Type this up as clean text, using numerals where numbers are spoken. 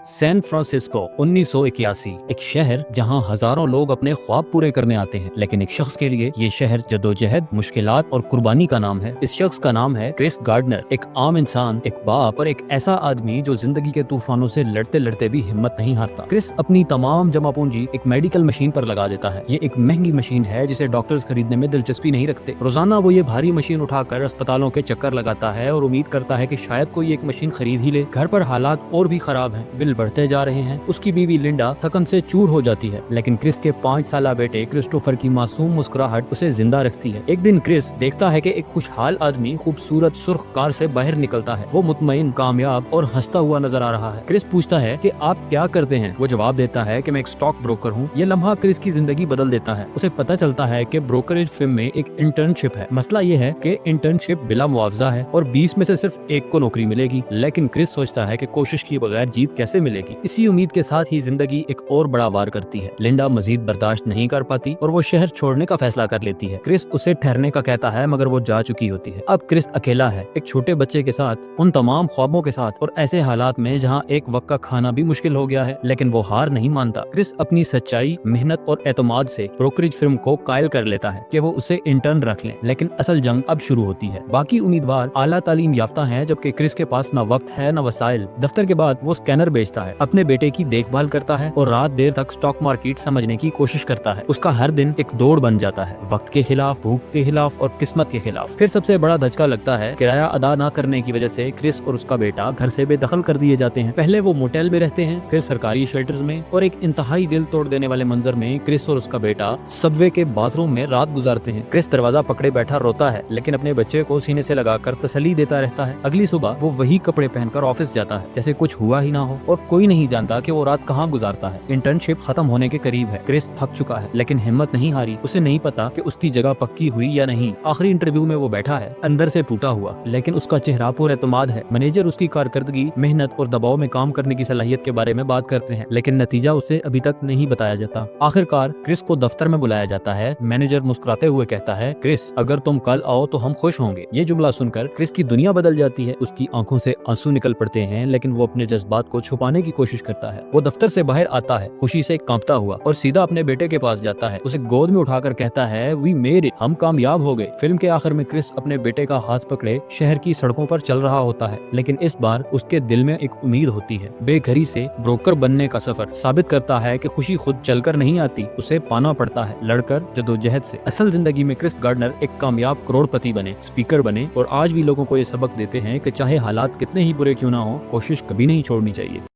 San Francisco 1981 एक शहर जहां हजारों लोग अपने ख्वाब पूरे करने आते हैं, लेकिन एक शख्स के लिए ये शहर जद्दोजहद, मुश्किलात और कुर्बानी का नाम है। इस शख्स का नाम है क्रिस गार्डनर। एक आम इंसान, एक बाप और एक ऐसा आदमी जो जिंदगी के तूफानों से लड़ते लड़ते भी हिम्मत नहीं हारता। क्रिस अपनी तमाम जमा पूंजी एक मेडिकल मशीन पर लगा देता है। ये एक महंगी मशीन है जिसे डॉक्टर्स खरीदने में दिलचस्पी नहीं रखते। रोजाना वो ये भारी मशीन उठाकर अस्पतालों के चक्कर लगाता है और उम्मीद करता है कि शायद कोई एक मशीन खरीद ही ले। घर पर हालात और भी खराब हैं, बिल बढ़ते जा रहे हैं। उसकी बीवी लिंडा थकन से चूर हो जाती है, लेकिन क्रिस के 5 साला बेटे क्रिस्टोफर की मासूम मुस्कुराहट उसे जिंदा रखती है। एक दिन क्रिस देखता है कि एक खुशहाल आदमी खूबसूरत सुर्ख कार से बाहर निकलता है। वो मुतमईन, कामयाब और हंसता हुआ नजर आ रहा है। क्रिस पूछता है कि आप क्या करते हैं? वो जवाब देता है कि मैं एक स्टॉक ब्रोकर हूँ। ये लम्हा क्रिस की जिंदगी बदल देता है। उसे पता चलता है कि ब्रोकरेज फर्म में एक इंटर्नशिप है। मसला ये है कि इंटर्नशिप बिला मुआवजा है और 20 में से सिर्फ एक को नौकरी मिलेगी। लेकिन क्रिस सोचता है कि कोशिश किए बगैर जीत कैसे मिलेगी। इसी उम्मीद के साथ ही जिंदगी एक और बड़ा वार करती है। लिंडा मजीद बर्दाश्त नहीं कर पाती और वो शहर छोड़ने का फैसला कर लेती है। क्रिस उसे ठहरने का कहता है, मगर वो जा चुकी होती है। अब क्रिस अकेला है, एक छोटे बच्चे के साथ, उन तमाम ख्वाबों के साथ और ऐसे हालात में जहाँ एक वक्त का खाना भी मुश्किल हो गया है। लेकिन वो हार नहीं मानता। क्रिस अपनी सच्चाई, मेहनत और एतमाद से ब्रोकरेज फर्म को कायल कर लेता है कि वो उसे इंटर्न रख लें। लेकिन असल जंग अब शुरू होती है। बाकी उम्मीदवार आला तालीम याफ्ता हैं, जबकि क्रिस के पास न वक्त है न वसाइल। दफ्तर के बाद वो स्कैनर बेचता है, अपने बेटे की देखभाल करता है और रात देर तक स्टॉक मार्केट समझने की कोशिश करता है। उसका हर दिन एक दौड़ बन जाता है, वक्त के खिलाफ, भूख के खिलाफ और किस्मत के खिलाफ। फिर सबसे बड़ा धचका लगता है। किराया अदा न करने की वजह से क्रिस और उसका बेटा घर से बेदखल कर दिए जाते हैं। पहले वो मोटेल में रहते हैं, फिर सरकारी शेल्टर्स में, और एक इंतहाई दिल तोड़ देने वाले मंजर में क्रिस और उसका बेटा सबवे के बाथरूम में रात गुजारते हैं। क्रिस दरवाजा पकड़े बैठा रोता है, लेकिन अपने बच्चे को सीने से लगाकर तसल्ली देता रहता है। अगली सुबह वो वही कपड़े पहनकर ऑफिस जाता है, जैसे कुछ हुआ ही ना हो, और कोई नहीं जानता कि वो रात कहाँ गुजारता है। इंटर्नशिप खत्म होने के करीब है। क्रिस थक चुका है, लेकिन हिम्मत नहीं हारी। उसे नहीं पता कि उसकी जगह पक्की हुई या नहीं। आखिरी इंटरव्यू में वो बैठा है, अंदर से टूटा हुआ, लेकिन उसका चेहरा पूरा एतमाद है। मैनेजर उसकी कारकर्दगी, मेहनत और दबाव में काम करने की सलाहियत के बारे में बात करते हैं, लेकिन नतीजा उसे अभी तक नहीं बताया जाता। आखिरकार क्रिस को दफ्तर में बुलाया जाता है। मैनेजर मुस्कुराते हुए कहता है, क्रिस, अगर तुम कल आओ तो हम खुश होंगे। ये जुमला सुनकर क्रिस की दुनिया बदल जाती है। उसकी आंखों से आंसू निकल पड़ते हैं, लेकिन वो अपने जज्बात को छुपाने की कोशिश करता है। वो दफ्तर से बाहर आता है, खुशी से कांपता हुआ, और सीधा अपने बेटे के पास जाता है। उसे गोद में उठाकर कहता है, वी मेड इट, हम कामयाब हो गए। फिल्म के आखिर में क्रिस अपने बेटे का हाथ पकड़े शहर की सड़कों पर चल रहा होता है, लेकिन इस बार उसके दिल में एक उम्मीद होती है। बेघरी से ब्रोकर बनने का सफर साबित करता है कि खुशी खुद चलकर नहीं आती, उसे पाना पड़ता है, लड़कर, जद्दोजहद से। असल जिंदगी में क्रिस गार्डनर एक कामयाब करोड़पति बने, स्पीकर बने, और आज भी लोगों को ये सबक देते हैं कि चाहे हालात कितने ही बुरे क्यों ना हो, कोशिश कभी नहीं छोड़नी चाहिए।